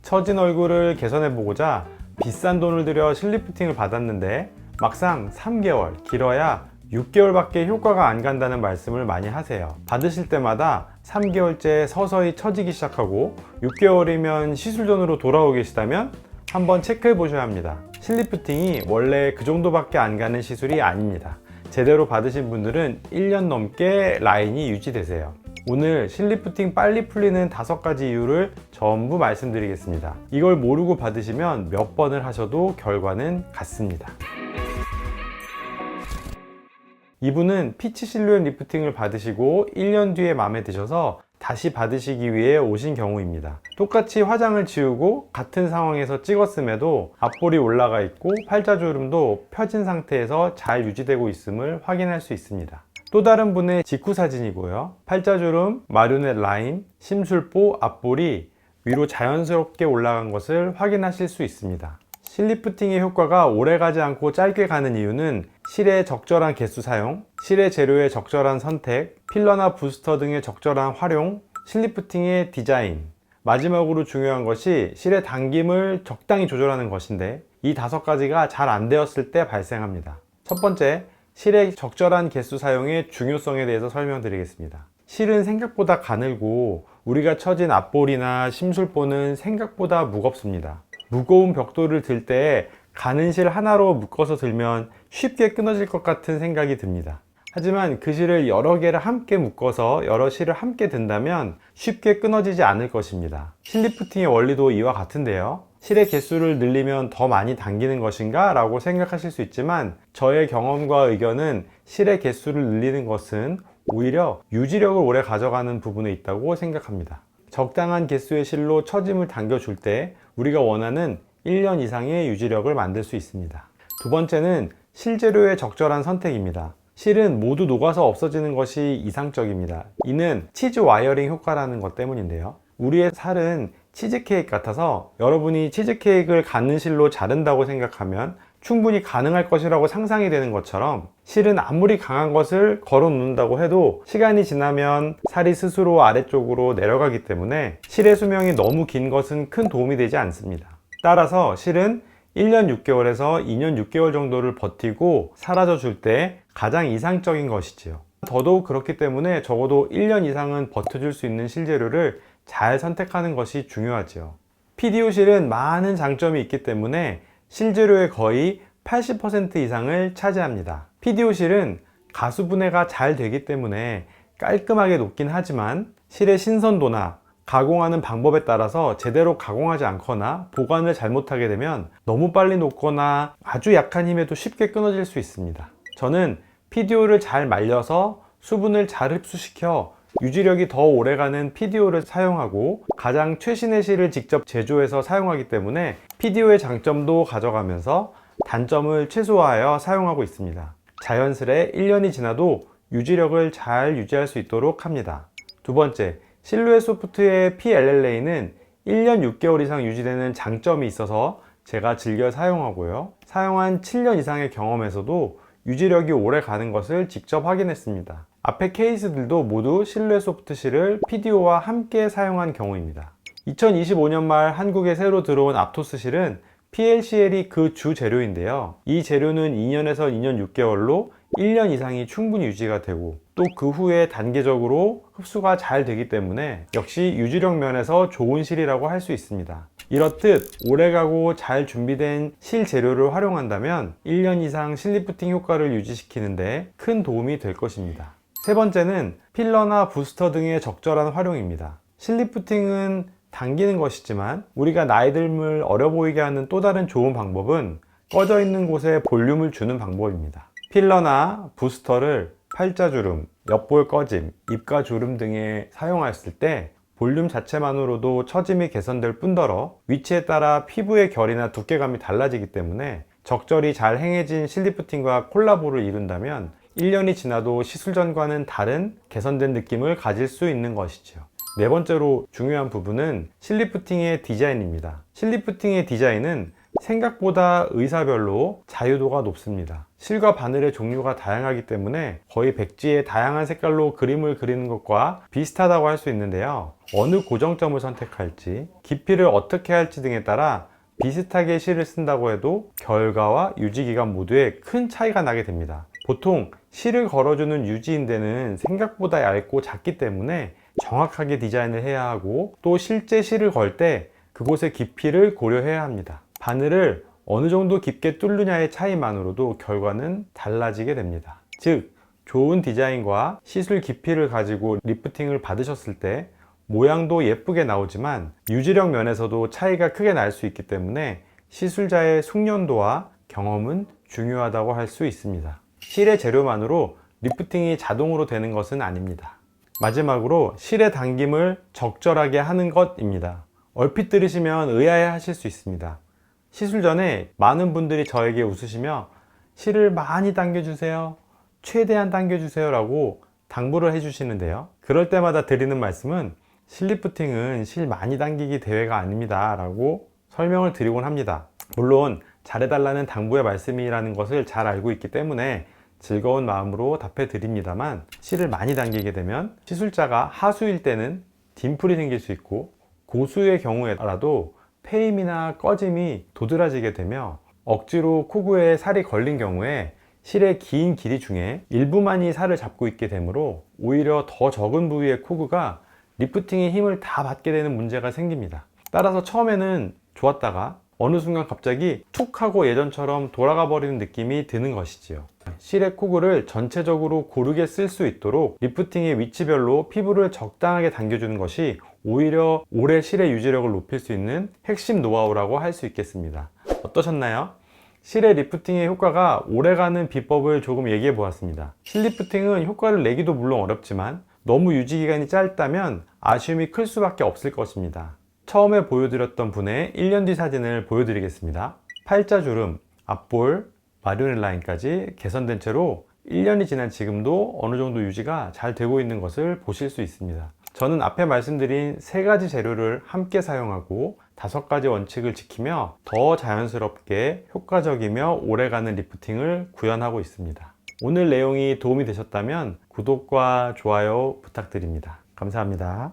처진 얼굴을 개선해보고자 비싼 돈을 들여 실리프팅을 받았는데 막상 3개월, 길어야 6개월밖에 효과가 안 간다는 말씀을 많이 하세요. 받으실 때마다 3개월째 서서히 처지기 시작하고 6개월이면 시술전으로 돌아오고 계시다면 한번 체크해 보셔야 합니다. 실리프팅이 원래 그 정도밖에 안 가는 시술이 아닙니다. 제대로 받으신 분들은 1년 넘게 라인이 유지되세요. 오늘 실리프팅 빨리 풀리는 5가지 이유를 전부 말씀드리겠습니다. 이걸 모르고 받으시면 몇 번을 하셔도 결과는 같습니다. 이분은 피치 실루엣 리프팅을 받으시고 1년 뒤에 마음에 드셔서 다시 받으시기 위해 오신 경우입니다. 똑같이 화장을 지우고 같은 상황에서 찍었음에도 앞볼이 올라가 있고 팔자주름도 펴진 상태에서 잘 유지되고 있음을 확인할 수 있습니다. 또 다른 분의 직후 사진이고요. 팔자주름, 마리오넷 라인, 심술보, 앞볼이 위로 자연스럽게 올라간 것을 확인하실 수 있습니다. 실리프팅의 효과가 오래가지 않고 짧게 가는 이유는 실의 적절한 개수 사용, 실의 재료의 적절한 선택, 필러나 부스터 등의 적절한 활용, 실리프팅의 디자인, 마지막으로 중요한 것이 실의 당김을 적당히 조절하는 것인데 이 5가지가 잘 안 되었을 때 발생합니다. 첫 번째, 실의 적절한 개수 사용의 중요성에 대해서 설명드리겠습니다. 실은 생각보다 가늘고 우리가 처진 앞볼이나 심술보는 생각보다 무겁습니다. 무거운 벽돌을 들 때 가는 실 하나로 묶어서 들면 쉽게 끊어질 것 같은 생각이 듭니다. 하지만 그 실을 여러 개를 함께 묶어서 여러 실을 함께 든다면 쉽게 끊어지지 않을 것입니다. 실리프팅의 원리도 이와 같은데요. 실의 개수를 늘리면 더 많이 당기는 것인가? 라고 생각하실 수 있지만 저의 경험과 의견은 실의 개수를 늘리는 것은 오히려 유지력을 오래 가져가는 부분에 있다고 생각합니다. 적당한 개수의 실로 처짐을 당겨줄 때 우리가 원하는 1년 이상의 유지력을 만들 수 있습니다. 두 번째는 실재료의 적절한 선택입니다. 실은 모두 녹아서 없어지는 것이 이상적입니다. 이는 치즈 와이어링 효과라는 것 때문인데요. 우리의 살은 치즈케이크 같아서 여러분이 치즈케이크를 가는 실로 자른다고 생각하면 충분히 가능할 것이라고 상상이 되는 것처럼 실은 아무리 강한 것을 걸어 놓는다고 해도 시간이 지나면 살이 스스로 아래쪽으로 내려가기 때문에 실의 수명이 너무 긴 것은 큰 도움이 되지 않습니다. 따라서 실은 1년 6개월에서 2년 6개월 정도를 버티고 사라져 줄 때 가장 이상적인 것이지요. 더더욱 그렇기 때문에 적어도 1년 이상은 버텨줄 수 있는 실재료를 잘 선택하는 것이 중요하지요. PDO 실은 많은 장점이 있기 때문에 실재료의 거의 80% 이상을 차지합니다. PDO 실은 가수분해가 잘 되기 때문에 깔끔하게 녹긴 하지만 실의 신선도나 가공하는 방법에 따라서 제대로 가공하지 않거나 보관을 잘못하게 되면 너무 빨리 녹거나 아주 약한 힘에도 쉽게 끊어질 수 있습니다. 저는 PDO를 잘 말려서 수분을 잘 흡수시켜 유지력이 더 오래가는 PDO를 사용하고 가장 최신의 실을 직접 제조해서 사용하기 때문에 PDO의 장점도 가져가면서 단점을 최소화하여 사용하고 있습니다. 자연스레 1년이 지나도 유지력을 잘 유지할 수 있도록 합니다. 두 번째, 실루엣 소프트의 PLLA는 1년 6개월 이상 유지되는 장점이 있어서 제가 즐겨 사용하고요. 사용한 7년 이상의 경험에서도 유지력이 오래 가는 것을 직접 확인했습니다. 앞에 케이스들도 모두 실루엣 소프트 실을 PDO와 함께 사용한 경우입니다. 2025년 말 한국에 새로 들어온 앞토스 실은 PLCL이 그 주 재료인데요. 이 재료는 2년에서 2년 6개월로 1년 이상이 충분히 유지가 되고 또 그 후에 단계적으로 흡수가 잘 되기 때문에 역시 유지력 면에서 좋은 실이라고 할 수 있습니다. 이렇듯 오래가고 잘 준비된 실 재료를 활용한다면 1년 이상 실리프팅 효과를 유지시키는데 큰 도움이 될 것입니다. 세 번째는 필러나 부스터 등의 적절한 활용입니다. 실리프팅은 당기는 것이지만 우리가 나이 듦을 어려 보이게 하는 또 다른 좋은 방법은 꺼져 있는 곳에 볼륨을 주는 방법입니다. 필러나 부스터를 팔자주름, 옆볼 꺼짐, 입가 주름 등에 사용하였을 때 볼륨 자체만으로도 처짐이 개선될 뿐더러 위치에 따라 피부의 결이나 두께감이 달라지기 때문에 적절히 잘 행해진 실리프팅과 콜라보를 이룬다면 1년이 지나도 시술 전과는 다른 개선된 느낌을 가질 수 있는 것이죠. 네 번째로 중요한 부분은 실리프팅의 디자인입니다. 실리프팅의 디자인은 생각보다 의사별로 자유도가 높습니다. 실과 바늘의 종류가 다양하기 때문에 거의 백지에 다양한 색깔로 그림을 그리는 것과 비슷하다고 할 수 있는데요. 어느 고정점을 선택할지, 깊이를 어떻게 할지 등에 따라 비슷하게 실을 쓴다고 해도 결과와 유지기간 모두에 큰 차이가 나게 됩니다. 보통 실을 걸어주는 유지인대는 생각보다 얇고 작기 때문에 정확하게 디자인을 해야 하고, 또 실제 실을 걸 때 그곳의 깊이를 고려해야 합니다. 바늘을 어느 정도 깊게 뚫느냐의 차이만으로도 결과는 달라지게 됩니다. 즉, 좋은 디자인과 시술 깊이를 가지고 리프팅을 받으셨을 때 모양도 예쁘게 나오지만 유지력 면에서도 차이가 크게 날 수 있기 때문에 시술자의 숙련도와 경험은 중요하다고 할 수 있습니다. 실의 재료만으로 리프팅이 자동으로 되는 것은 아닙니다. 마지막으로 실의 당김을 적절하게 하는 것입니다. 얼핏 들으시면 의아해 하실 수 있습니다. 시술 전에 많은 분들이 저에게 웃으시며 실을 많이 당겨주세요, 최대한 당겨주세요 라고 당부를 해주시는데요. 그럴 때마다 드리는 말씀은 실 리프팅은 실 많이 당기기 대회가 아닙니다 라고 설명을 드리곤 합니다. 물론 잘해달라는 당부의 말씀이라는 것을 잘 알고 있기 때문에 즐거운 마음으로 답해 드립니다만, 실을 많이 당기게 되면 시술자가 하수일 때는 딤플이 생길 수 있고, 고수의 경우에라도 패임이나 꺼짐이 도드라지게 되며 억지로 코구에 살이 걸린 경우에 실의 긴 길이 중에 일부만이 살을 잡고 있게 되므로 오히려 더 적은 부위의 코구가 리프팅의 힘을 다 받게 되는 문제가 생깁니다. 따라서 처음에는 좋았다가 어느 순간 갑자기 툭 하고 예전처럼 돌아가 버리는 느낌이 드는 것이지요. 실의 코구를 전체적으로 고르게 쓸 수 있도록 리프팅의 위치별로 피부를 적당하게 당겨주는 것이 오히려 오래 실의 유지력을 높일 수 있는 핵심 노하우라고 할 수 있겠습니다. 어떠셨나요? 실의 리프팅의 효과가 오래가는 비법을 조금 얘기해 보았습니다. 실 리프팅은 효과를 내기도 물론 어렵지만 너무 유지기간이 짧다면 아쉬움이 클 수밖에 없을 것입니다. 처음에 보여드렸던 분의 1년 뒤 사진을 보여드리겠습니다. 팔자주름, 앞볼, 마리오넷 라인까지 개선된 채로 1년이 지난 지금도 어느 정도 유지가 잘 되고 있는 것을 보실 수 있습니다. 저는 앞에 말씀드린 3가지 재료를 함께 사용하고 5가지 원칙을 지키며 더 자연스럽게 효과적이며 오래가는 리프팅을 구현하고 있습니다. 오늘 내용이 도움이 되셨다면 구독과 좋아요 부탁드립니다. 감사합니다.